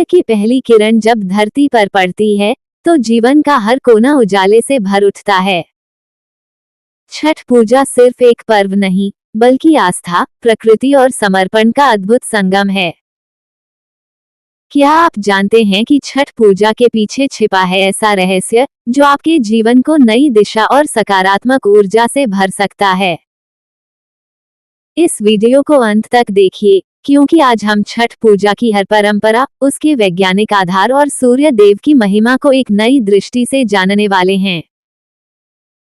सूर्य की पहली किरण जब धरती पर पड़ती है तो जीवन का हर कोना उजाले से भर उठता है। छठ पूजा सिर्फ एक पर्व नहीं, बल्कि आस्था, प्रकृति और समर्पण का अद्भुत संगम है। क्या आप जानते हैं कि छठ पूजा के पीछे छिपा है ऐसा रहस्य जो आपके जीवन को नई दिशा और सकारात्मक ऊर्जा से भर सकता है? इस वीडियो को अंत तक देखिए, क्योंकि आज हम छठ पूजा की हर परंपरा, उसके वैज्ञानिक आधार और सूर्य देव की महिमा को एक नई दृष्टि से जानने वाले हैं।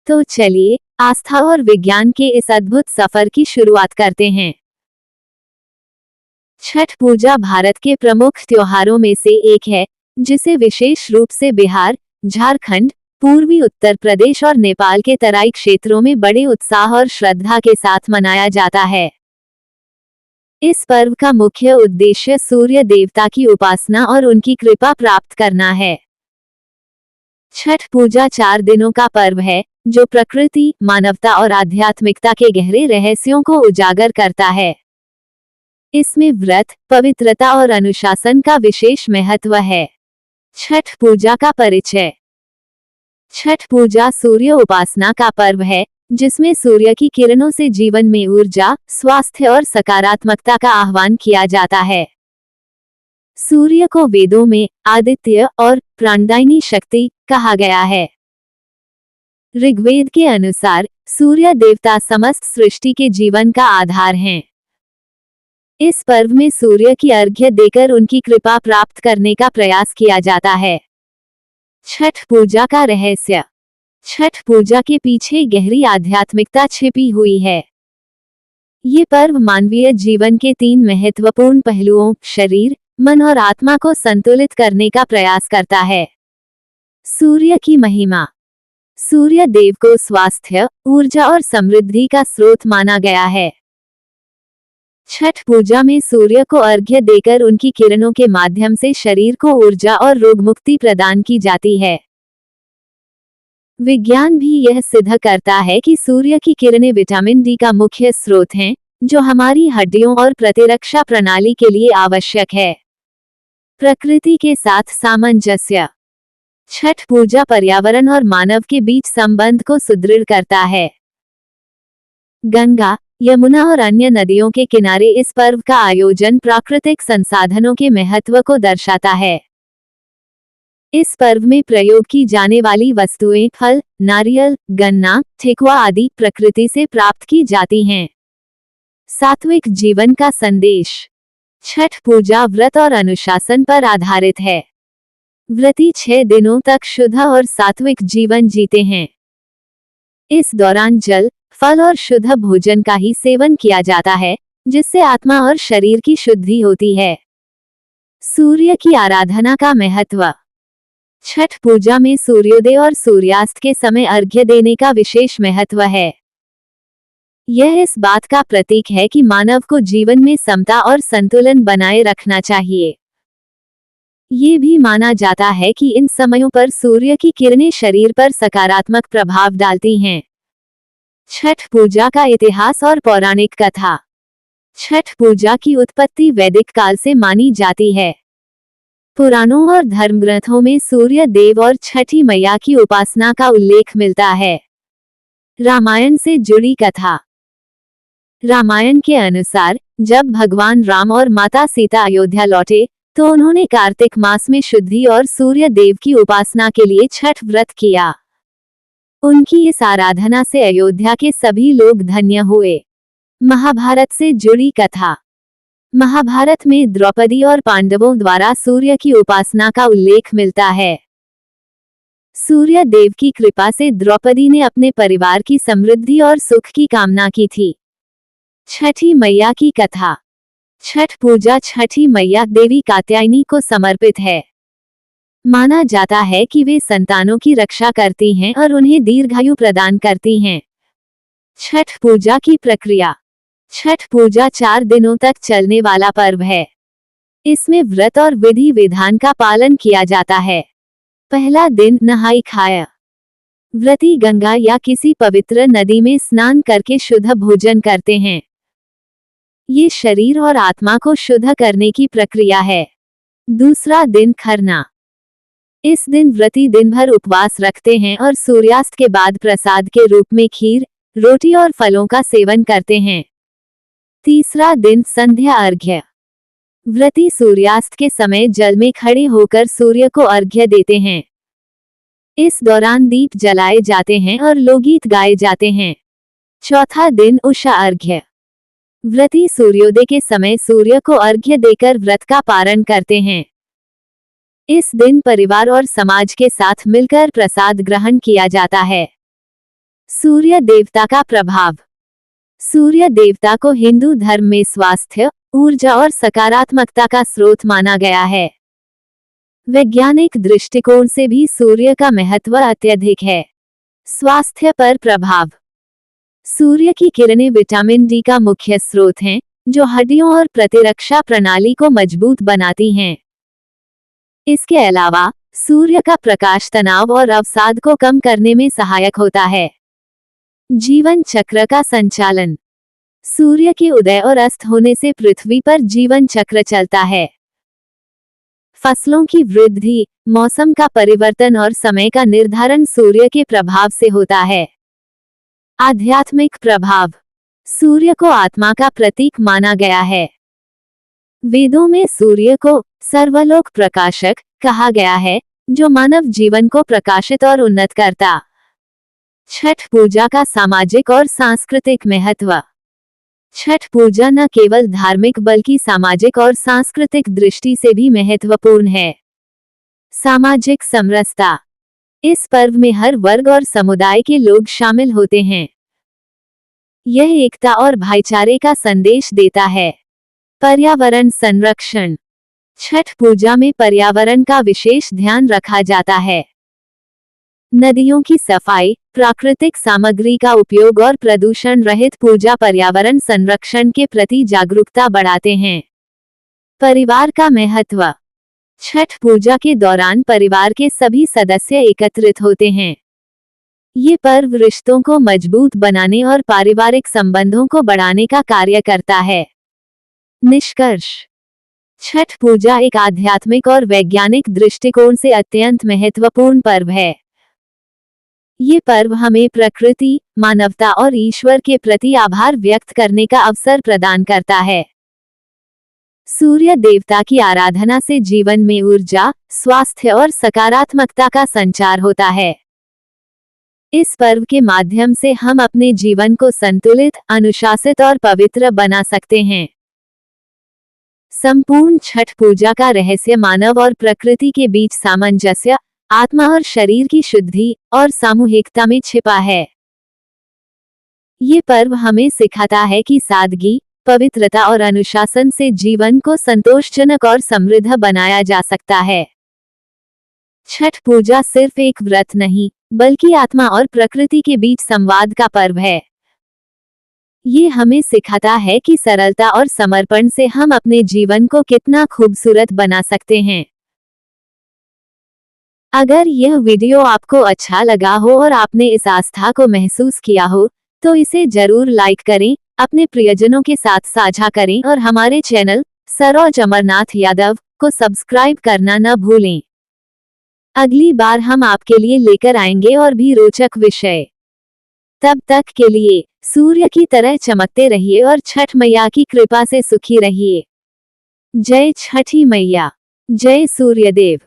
तो चलिए, आस्था और विज्ञान के इस अद्भुत सफर की शुरुआत करते हैं। छठ पूजा भारत के प्रमुख त्योहारों में से एक है, जिसे विशेष रूप से बिहार, झारखंड, पूर्वी उत्तर प्रदेश और नेपाल के तराई क्षेत्रों में बड़े उत्साह और श्रद्धा के साथ मनाया जाता है। इस पर्व का मुख्य उद्देश्य सूर्य देवता की उपासना और उनकी कृपा प्राप्त करना है। छठ पूजा 4 दिनों का पर्व है, जो प्रकृति, मानवता और आध्यात्मिकता के गहरे रहस्यों को उजागर करता है। इसमें व्रत, पवित्रता और अनुशासन का विशेष महत्व है। छठ पूजा का परिचय। छठ पूजा सूर्य उपासना का पर्व है, जिसमें सूर्य की किरणों से जीवन में ऊर्जा, स्वास्थ्य और सकारात्मकता का आह्वान किया जाता है। सूर्य को वेदों में आदित्य और प्राणदायिनी शक्ति कहा गया है। ऋग्वेद के अनुसार सूर्य देवता समस्त सृष्टि के जीवन का आधार हैं। इस पर्व में सूर्य की अर्घ्य देकर उनकी कृपा प्राप्त करने का प्रयास किया जाता है। छठ पूजा का रहस्य। छठ पूजा के पीछे गहरी आध्यात्मिकता छिपी हुई है। ये पर्व मानवीय जीवन के 3 महत्वपूर्ण पहलुओं, शरीर, मन और आत्मा को संतुलित करने का प्रयास करता है। सूर्य की महिमा। सूर्य देव को स्वास्थ्य, ऊर्जा और समृद्धि का स्रोत माना गया है। छठ पूजा में सूर्य को अर्घ्य देकर उनकी किरणों के माध्यम से शरीर को ऊर्जा और रोग मुक्ति प्रदान की जाती है। विज्ञान भी यह सिद्ध करता है कि सूर्य की किरणें विटामिन डी का मुख्य स्रोत हैं, जो हमारी हड्डियों और प्रतिरक्षा प्रणाली के लिए आवश्यक है। प्रकृति के साथ सामंजस्य। छठ पूजा पर्यावरण और मानव के बीच संबंध को सुदृढ़ करता है। गंगा, यमुना और अन्य नदियों के किनारे इस पर्व का आयोजन प्राकृतिक संसाधनों के महत्व को दर्शाता है। इस पर्व में प्रयोग की जाने वाली वस्तुएं फल, नारियल, गन्ना, ठेकुआ आदि प्रकृति से प्राप्त की जाती हैं। सात्विक जीवन का संदेश। छठ पूजा व्रत और अनुशासन पर आधारित है। व्रती 6 दिनों तक शुद्ध और सात्विक जीवन जीते हैं। इस दौरान जल, फल और शुद्ध भोजन का ही सेवन किया जाता है, जिससे आत्मा और शरीर की शुद्धि होती है। सूर्य की आराधना का महत्व। छठ पूजा में सूर्योदय और सूर्यास्त के समय अर्घ्य देने का विशेष महत्व है। यह इस बात का प्रतीक है कि मानव को जीवन में समता और संतुलन बनाए रखना चाहिए। ये भी माना जाता है कि इन समयों पर सूर्य की किरणें शरीर पर सकारात्मक प्रभाव डालती हैं। छठ पूजा का इतिहास और पौराणिक कथा। छठ पूजा की उत्पत्ति वैदिक काल से मानी जाती है। पुराणों और धर्मग्रंथों में सूर्य देव और छठी मैया की उपासना का उल्लेख मिलता है। रामायण से जुड़ी कथा। रामायण के अनुसार जब भगवान राम और माता सीता अयोध्या लौटे, तो उन्होंने कार्तिक मास में शुद्धि और सूर्य देव की उपासना के लिए छठ व्रत किया। उनकी इस आराधना से अयोध्या के सभी लोग धन्य हुए। महाभारत से जुड़ी कथा। महाभारत में द्रौपदी और पांडवों द्वारा सूर्य की उपासना का उल्लेख मिलता है। सूर्य देव की कृपा से द्रौपदी ने अपने परिवार की समृद्धि और सुख की कामना की थी। छठी मैया की कथा। छठ पूजा छठी मैया देवी कात्यायनी को समर्पित है। माना जाता है कि वे संतानों की रक्षा करती हैं और उन्हें दीर्घायु प्रदान करती हैं। छठ पूजा की प्रक्रिया। छठ पूजा 4 दिनों तक चलने वाला पर्व है। इसमें व्रत और विधि विधान का पालन किया जाता है। पहला दिन नहाई खाया। व्रती गंगा या किसी पवित्र नदी में स्नान करके शुद्ध भोजन करते हैं। ये शरीर और आत्मा को शुद्ध करने की प्रक्रिया है। दूसरा दिन खरना। इस दिन व्रती दिन भर उपवास रखते हैं और सूर्यास्त के बाद प्रसाद के रूप में खीर, रोटी और फलों का सेवन करते हैं। तीसरा दिन संध्या अर्घ्य। व्रती सूर्यास्त के समय जल में खड़े होकर सूर्य को अर्घ्य देते हैं। इस दौरान दीप जलाए जाते हैं और लोकगीत गाए जाते हैं। चौथा दिन उषा अर्घ्य। व्रती सूर्योदय के समय सूर्य को अर्घ्य देकर व्रत का पारण करते हैं। इस दिन परिवार और समाज के साथ मिलकर प्रसाद ग्रहण किया जाता है। सूर्य देवता का प्रभाव। सूर्य देवता को हिंदू धर्म में स्वास्थ्य, ऊर्जा और सकारात्मकता का स्रोत माना गया है। वैज्ञानिक दृष्टिकोण से भी सूर्य का महत्व अत्यधिक है। स्वास्थ्य पर प्रभाव। सूर्य की किरणें विटामिन डी का मुख्य स्रोत हैं, जो हड्डियों और प्रतिरक्षा प्रणाली को मजबूत बनाती हैं। इसके अलावा सूर्य का प्रकाश तनाव और अवसाद को कम करने में सहायक होता है। जीवन चक्र का संचालन। सूर्य के उदय और अस्त होने से पृथ्वी पर जीवन चक्र चलता है। फसलों की वृद्धि, मौसम का परिवर्तन और समय का निर्धारण सूर्य के प्रभाव से होता है। आध्यात्मिक प्रभाव। सूर्य को आत्मा का प्रतीक माना गया है। वेदों में सूर्य को सर्वलोक प्रकाशक कहा गया है, जो मानव जीवन को प्रकाशित और उन्नत करता। छठ पूजा का सामाजिक और सांस्कृतिक महत्व। छठ पूजा न केवल धार्मिक बल्कि सामाजिक और सांस्कृतिक दृष्टि से भी महत्वपूर्ण है। सामाजिक समरसता। इस पर्व में हर वर्ग और समुदाय के लोग शामिल होते हैं। यह एकता और भाईचारे का संदेश देता है। पर्यावरण संरक्षण। छठ पूजा में पर्यावरण का विशेष ध्यान रखा जाता है। नदियों की सफाई, प्राकृतिक सामग्री का उपयोग और प्रदूषण रहित पूजा पर्यावरण संरक्षण के प्रति जागरूकता बढ़ाते हैं। परिवार का महत्व। छठ पूजा के दौरान परिवार के सभी सदस्य एकत्रित होते हैं। ये पर्व रिश्तों को मजबूत बनाने और पारिवारिक संबंधों को बढ़ाने का कार्य करता है। निष्कर्ष। छठ पूजा एक आध्यात्मिक और वैज्ञानिक दृष्टिकोण से अत्यंत महत्वपूर्ण पर्व है। ये पर्व हमें प्रकृति, मानवता और ईश्वर के प्रति आभार व्यक्त करने का अवसर प्रदान करता है। सूर्य देवता की आराधना से जीवन में ऊर्जा, स्वास्थ्य और सकारात्मकता का संचार होता है। इस पर्व के माध्यम से हम अपने जीवन को संतुलित, अनुशासित और पवित्र बना सकते हैं। संपूर्ण छठ पूजा का रहस्य मानव और प्रकृति के बीच सामंजस्य, आत्मा और शरीर की शुद्धि और सामूहिकता में छिपा है। ये पर्व हमें सिखाता है कि सादगी, पवित्रता और अनुशासन से जीवन को संतोषजनक और समृद्ध बनाया जा सकता है। छठ पूजा सिर्फ एक व्रत नहीं, बल्कि आत्मा और प्रकृति के बीच संवाद का पर्व है। ये हमें सिखाता है कि सरलता और समर्पण से हम अपने जीवन को कितना खूबसूरत बना सकते हैं। अगर यह वीडियो आपको अच्छा लगा हो और आपने इस आस्था को महसूस किया हो, तो इसे जरूर लाइक करें, अपने प्रियजनों के साथ साझा करें और हमारे चैनल सरोज अमरनाथ यादव को सब्सक्राइब करना न भूलें। अगली बार हम आपके लिए लेकर आएंगे और भी रोचक विषय। तब तक के लिए सूर्य की तरह चमकते रहिए और छठ मैया की कृपा से सुखी रहिए। जय छठी मैया, जय सूर्यदेव।